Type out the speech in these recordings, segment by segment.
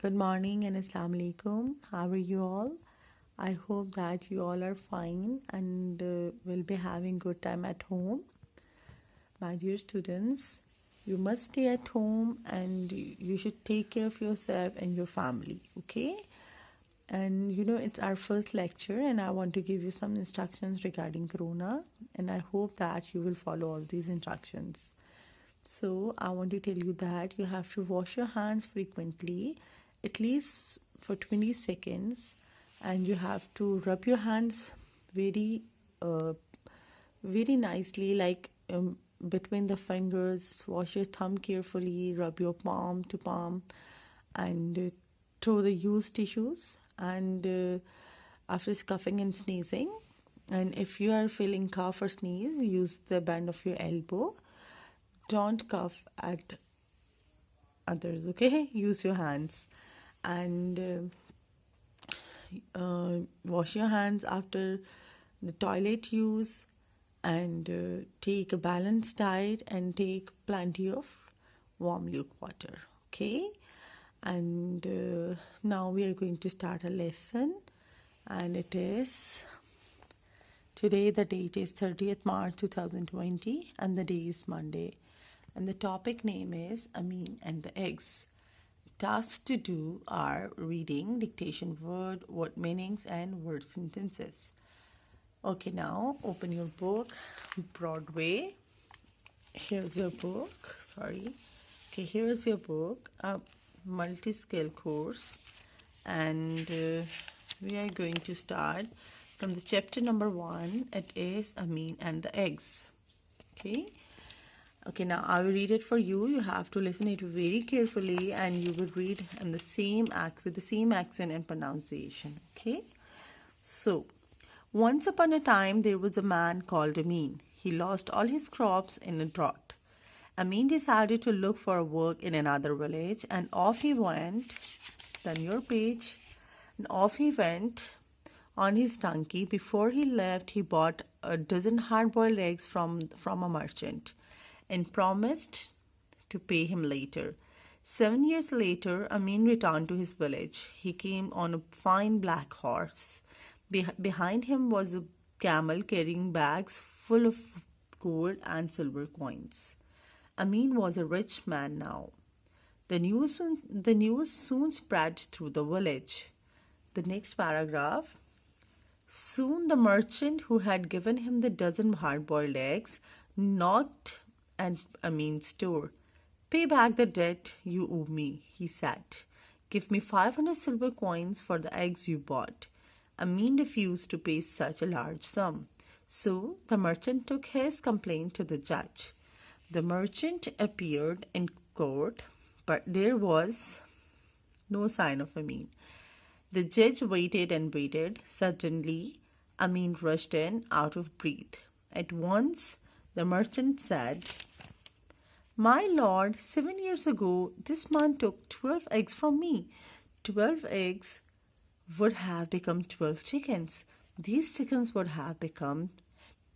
Good morning and Assalamu alaikum. How are you all? I hope that you all are fine and will be having good time at home. My dear students, you must stay at home and you should take care of yourself and your family, okay? And it's our first lecture and I want to give you some instructions regarding corona and I hope that you will follow all these instructions. So I want to tell you that you have to wash your hands frequently, at least for 20 seconds, and you have to rub your hands very, very nicely, like between the fingers. Wash your thumb carefully, rub your palm to palm, and throw the used tissues. And after coughing and sneezing, and if you are feeling cough or sneeze, use the bend of your elbow. Don't cough at others, okay? Use your hands and wash your hands after the toilet use and take a balanced diet and take plenty of warm lukewater, okay? And now we are going to start a lesson, and it is today. The date is 30th March 2020 and the day is Monday. And the topic name is Amin and the eggs. Tasks to do are reading, dictation, word meanings, and word sentences. Okay, now open your book, Broadway. Here's your book. Sorry. Okay, here's your book, a multi-skill course, and we are going to start from the chapter number 1. It is Amin and the eggs. Okay, now I will read it for you. You have to listen it very carefully and you will read in the same act with the same accent and pronunciation. Okay, so once upon a time there was a man called Amin. He lost all his crops in a drought. Amin decided to look for work in another village and off he went. Turn your page. And off he went on his donkey. Before he left, he bought a dozen hard-boiled eggs from a merchant and promised to pay him later. 7 years later, Amin returned to his village. He came on a fine black horse. Behind him was a camel carrying bags full of gold and silver coins. Amin was a rich man now. The news soon spread through the village. The next paragraph. Soon the merchant who had given him the dozen hard-boiled eggs knocked at Amin's door. Pay back the debt you owe me, he said. Give me 500 silver coins for the eggs you bought. Amin refused to pay such a large sum. So the merchant took his complaint to the judge. The merchant appeared in court, but there was no sign of Amin. The judge waited and waited. Suddenly, Amin rushed in, out of breath. At once, the merchant said, My lord, 7 years ago, this man took 12 eggs from me. 12 eggs would have become 12 chickens. These chickens would have become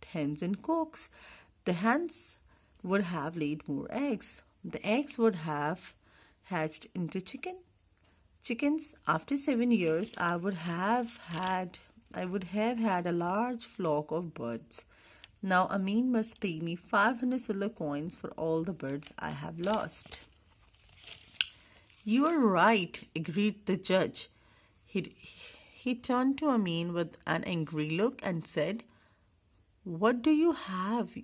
hens and cocks. The hens would have laid more eggs. The eggs would have hatched into chickens. After 7 years, I would have had a large flock of birds. Now Amin must pay me 500 silver coins for all the birds I have lost. You are right, agreed the judge. He turned to Amin with an angry look and said, What do you have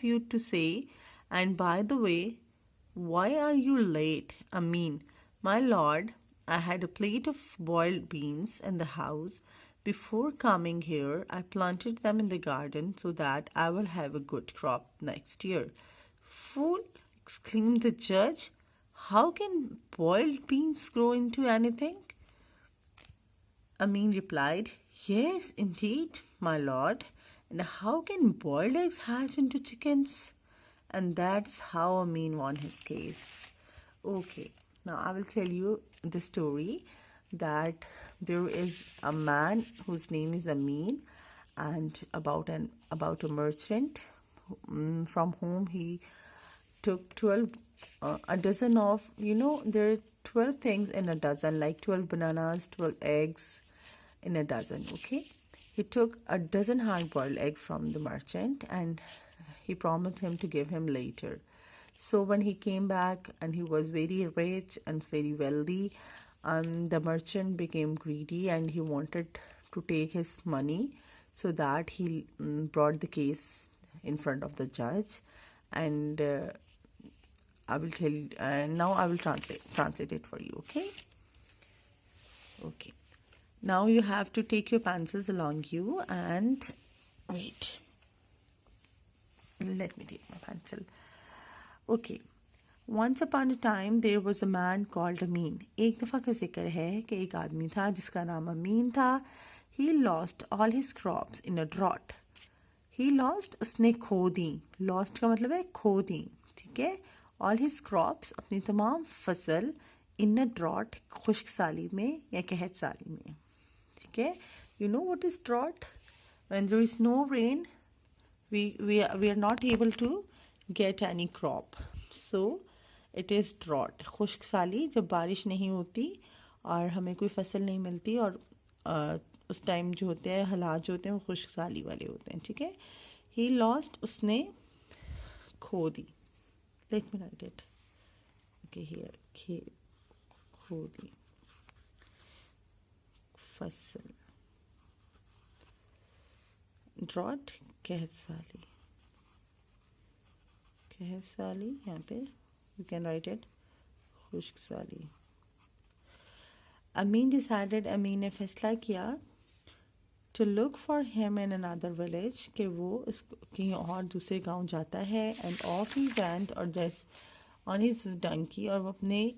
you to say? And by the way, why are you late? Amin, my lord, I had a plate of boiled beans in the house. Before coming here, I planted them in the garden so that I will have a good crop next year. Fool, exclaimed the judge. How can boiled beans grow into anything? Amin replied, Yes, indeed, my lord. And how can boiled eggs hatch into chickens? And that's how Amin won his case. Okay, now I will tell you the story that there is a man whose name is Amin, and about a merchant from whom he took 12 a dozen of, there are 12 things in a dozen, like 12 bananas, 12 eggs in a dozen, okay? He took a dozen hard-boiled eggs from the merchant and he promised him to give him later. So when he came back and he was very rich and very wealthy, the merchant became greedy and he wanted to take his money, so that he brought the case in front of the judge. And I will tell you, now I will translate it for you, okay? Okay. Now you have to take your pencils along you and wait. Let me take my pencil. Okay. Once upon a time there was a man called Amin. एक दफ़ा का जिक्र है कि एक आदमी था जिसका नाम अमीन था. He lost all his crops in a drought. He lost, उसने खो दी. Lost का मतलब है खो दी, ठीक है? All his crops, अपनी तमाम फसल, in a drought, खुश्क साली में या कहत साली में, ठीक है? You know what is drought? When there is no rain, we are not able to get any crop. So it is drought. खुश्क साली, जब बारिश नहीं होती और हमें कोई फसल नहीं मिलती, और उस टाइम जो होते हैं हालात जो होते हैं वो खुश्क साली वाले होते हैं, ठीक है? He lost, उसने खो दी. Let me write it. Okay, here. खो दी फसल. Drought, कहत साली. कहत साली, यहाँ पे you can write it खुश्क साली. Amin decided, अमीन ने फैसला किया to look for him in another village, कि वो कहीं और दूसरे गांव जाता है. And off he went, और जैसे on his donkey, और वो अपने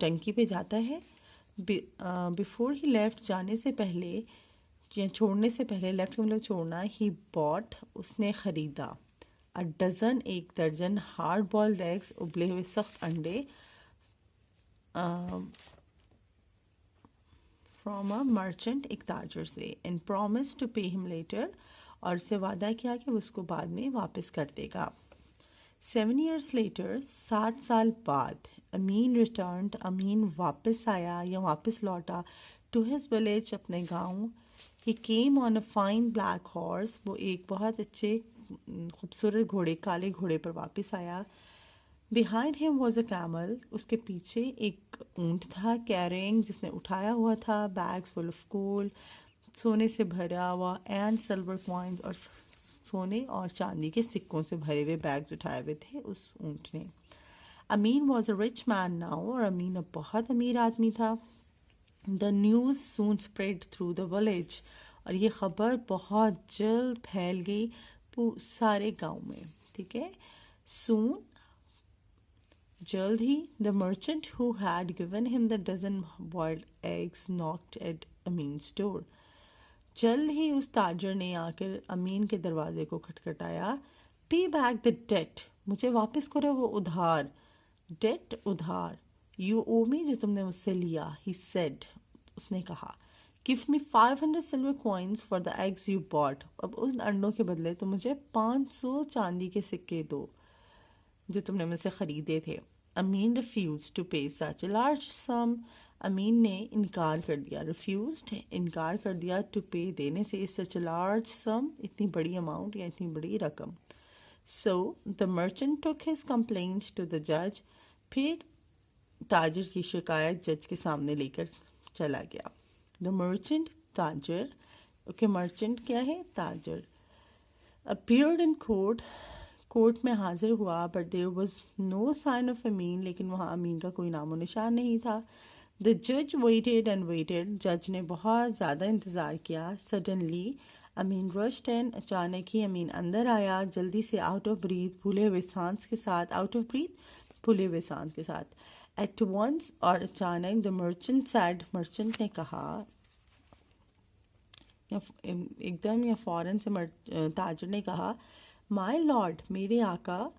donkey पे जाता है. Before he left, जाने से पहले या छोड़ने से पहले, left का मतलब छोड़ना, he bought, उसने ख़रीदा a dozen, एक दर्जन hard boiled eggs, उबले हुए सख्त अंडे, from a merchant, एक ताजर से, and promised to pay him later, और से वादा किया कि वो उसको बाद में वापस कर देगा. 7 years later, 7 साल बाद, अमीन returned, अमीन वापस आया या वापस लौटा to his village, अपने गांव. He came on a fine black horse, वो एक बहुत अच्छे खूबसूरत घोड़े, काले घोड़े पर वापस आया. Behind him was a camel, उसके पीछे एक ऊंट था, carrying, जिसने उठाया हुआ था bags full of gold, सोने से भरा हुआ, and silver coins, और सोने और चांदी के सिक्कों से भरे हुए बैग्स उठाए हुए थे उस ऊंट ने. अमीन was a rich man now, और अमीन अब बहुत अमीर आदमी था. The news soon spread through the village, और ये खबर बहुत जल्द फैल गई सारे गांव में, ठीक है? Soon, जल्द ही, the merchant who had given him the dozen boiled eggs knocked at Amin's door. जल्द ही उस ताजर ने आकर अमीन के दरवाजे को खटखटाया. Pay back the debt, मुझे वापस करो वो उधार. Debt, उधार. You owe me, जो तुमने मुझसे लिया. He said, उसने कहा. Give me 500 silver coins for the eggs you bought. अब उन अंडों के बदले तो मुझे 500 चांदी के सिक्के दो जो तुमने मुझसे खरीदे थे. अमीन refused to pay such a large sum. अमीन ने इनकार कर दिया. refused, इनकार कर दिया, to pay, देने से, such a large sum, इतनी बड़ी अमाउंट या इतनी बड़ी रकम. So the merchant took his complaint to the judge. फिर ताजर की शिकायत जज के सामने लेकर चला गया. The merchant, ताजर, okay, merchant क्या है? ताजर. Appeared in court, कोर्ट में हाजिर हुआ, but there was no sign of अमीन, लेकिन वहाँ अमीन का कोई नामो निशान नहीं था. The judge waited and waited, जज ने बहुत ज़्यादा इंतज़ार किया. Suddenly, अमीन rushed in, अचानक ही अमीन अंदर आया, जल्दी से, out of breath, भूले हुए सांस के साथ, out of breath, भूले हुए सांस के साथ. At once, और अचानक, the merchant said, merchant ने कहा, एकदम या फौरन से ताजर ने कहा, My lord, मेरे आका,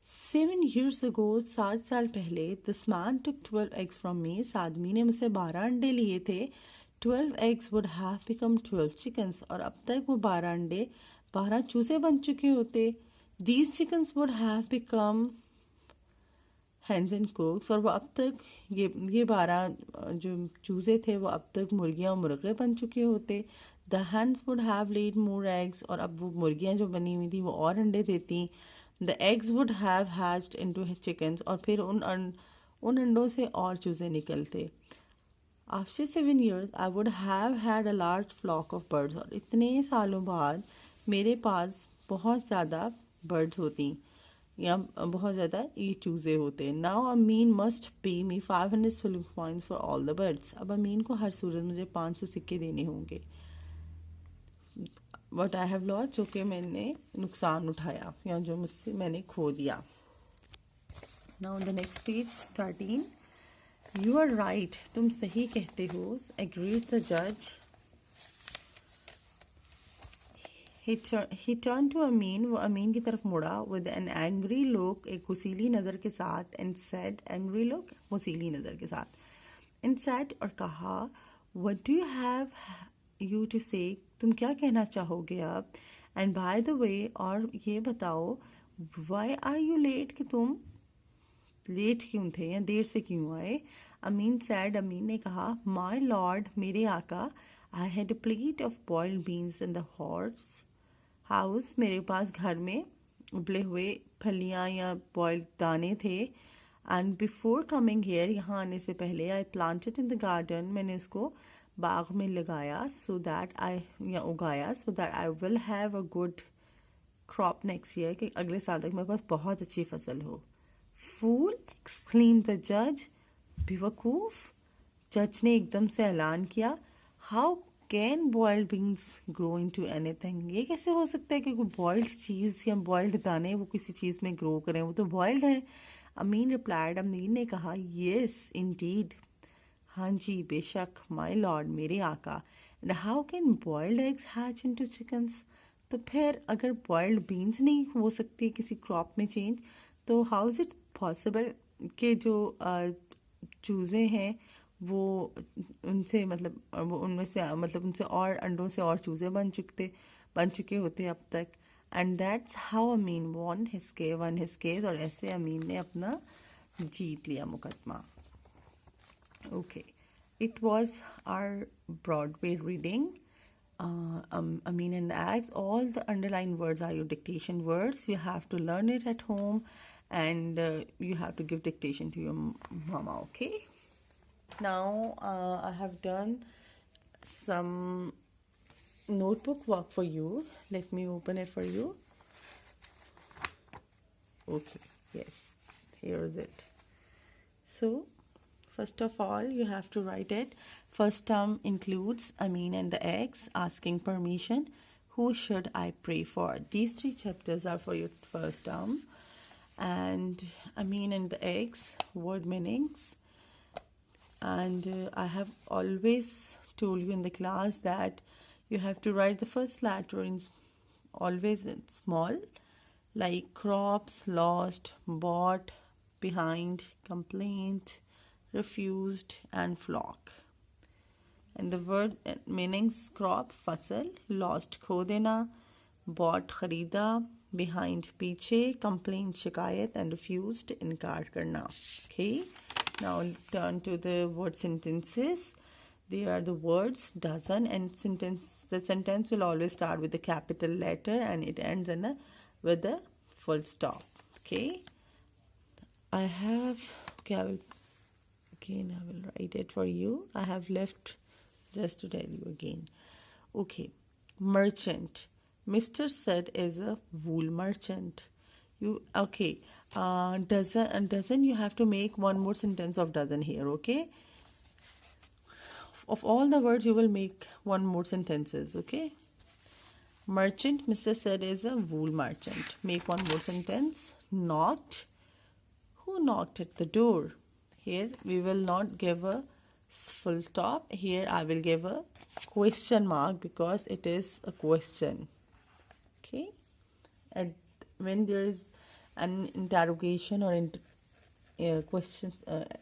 7 years ago, 7 साल पहले, this man took 12 eggs from me, इस आदमी ने मुझसे 12 अंडे लिए थे. 12 eggs would have become 12 chickens, और अब तक वो 12 अंडे 12 चूजे बन चुके होते. These chickens would have become hens and cooks, और वो अब तक ये 12 जो चूज़े थे वो अब तक मुर्गियाँ और मुर्गे बन चुके होते. The hens would have laid more eggs, और अब वो मुर्गियाँ जो बनी हुई थी वो और अंडे देती. The eggs would have hatched into chickens, और फिर उन अंडों से और चूज़े निकलते. After 7 years, I would have had a large flock of birds, और इतने सालों बाद मेरे पास बहुत ज़्यादा birds होती या बहुत ज़्यादा ये चूज़े होते. Now Amin must pay me 500 silver coins for all the birds. अब अमीन को हर सूरत मुझे 500 सिक्के देने होंगे. What I have lost, जो कि मैंने नुकसान उठाया या जो मुझसे मैंने खो दिया. Now on the next page 13. You are right. तुम सही कहते हो. Agreed the judge. He turned to Amin. वो अमीन की तरफ मुड़ा. With an angry look, एक गुस्सीली नज़र के साथ. And said, angry look, गुस्सीली नज़र के साथ. And said, और कहा, what do you have you to say? तुम क्या कहना चाहोगे अब? And by the way, और ये बताओ, why are you late? कि तुम लेट क्यों थे या देर से क्यों आए? अमीन सैड, अमीन ने कहा, माई लॉर्ड, मेरे आका, I had a plate of boiled beans in the horse house. मेरे पास घर में उबले हुए फलियाँ या बॉइल्ड दाने थे. एंड बिफोर कमिंग हेयर, यहाँ आने से पहले, I planted in the garden, मैंने उसको बाग में लगाया, सो दैट आई या उगाया, so that I will have a good crop next year, कि अगले साल तक मेरे पास बहुत अच्छी फसल हो. Fool! exclaimed the judge. बेवकूफ, जज ने एकदम से ऐलान किया. How can boiled beans grow into anything? ये कैसे हो सकता है कि कोई बॉइल्ड चीज़ या बॉइल्ड दाने वो किसी चीज़ में ग्रो करें, वो तो बॉइल्ड है. अमीन रिप्लाइड, अमीन ने कहा, yes indeed, हाँ जी बेशक, my lord, मेरे आका. And how can boiled eggs hatch into chickens? तो फिर अगर बॉइल्ड बीन्स नहीं हो सकती किसी क्रॉप में चेंज, तो हाउ इज़ इट पॉसिबल कि जो चूज़े हैं वो उनसे मतलब वो उनमें से मतलब उनसे और अंडों से और चूज़े बन चुके होते अब तक. And that's how Amin won his case, और ऐसे अमीन ने अपना जीत लिया मुकदमा. Okay, it was our Broadway reading. Amin and the Eggs. All the underlined words are your dictation words. You have to learn it at home, and you have to give dictation to your mama. Okay. Now I have done some notebook work for you. Let me open it for you. Okay. Yes. Here is it. So first of all, you have to write it. First term includes Amin and the Eggs, asking permission. Who should I pray for? These 3 chapters are for your first term. And Amin and the Eggs, word meanings. And I have always told you in the class that you have to write the first letter always in small, like crops, lost, bought, behind, complaint, refused, and flock. And the word meanings: crop, फसल, lost खो देना, bought खरीदा, behind पीछे, complaint शिकायत, and refused इनकार करना. Okay, now turn to the word sentences. There are the words dozen, and the sentence will always start with a capital letter and it ends with a full stop. Okay, I will write it for you. I have left just to tell you again. Okay, merchant. Mr. said is a wool merchant. Dozen, you have to make one more sentence of dozen here. Okay, of all the words you will make one more sentences. Okay, merchant, Mr. said is a wool merchant. Make one more sentence. Knocked. Who knocked at the door? Here we will not give a full stop. Here I will give a question mark because it is a question. Okay, and when there is an interrogation or questions,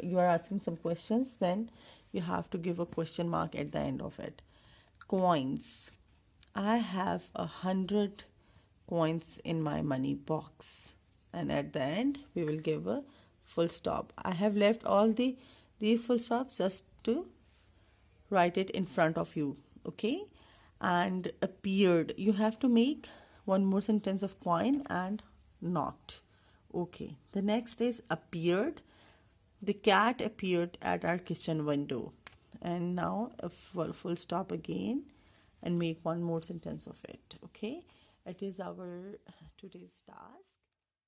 you are asking some questions, then you have to give a question mark at the end of it. Coins. I have 100 coins in my money box, and at the end we will give a full stop. I have left all these full stops just to write it in front of you. Okay, and appeared, you have to make one more sentence of coin and knocked. Okay, the next is appeared. The cat appeared at our kitchen window. And now a full stop again and make one more sentence of it. Okay, it is our today's task.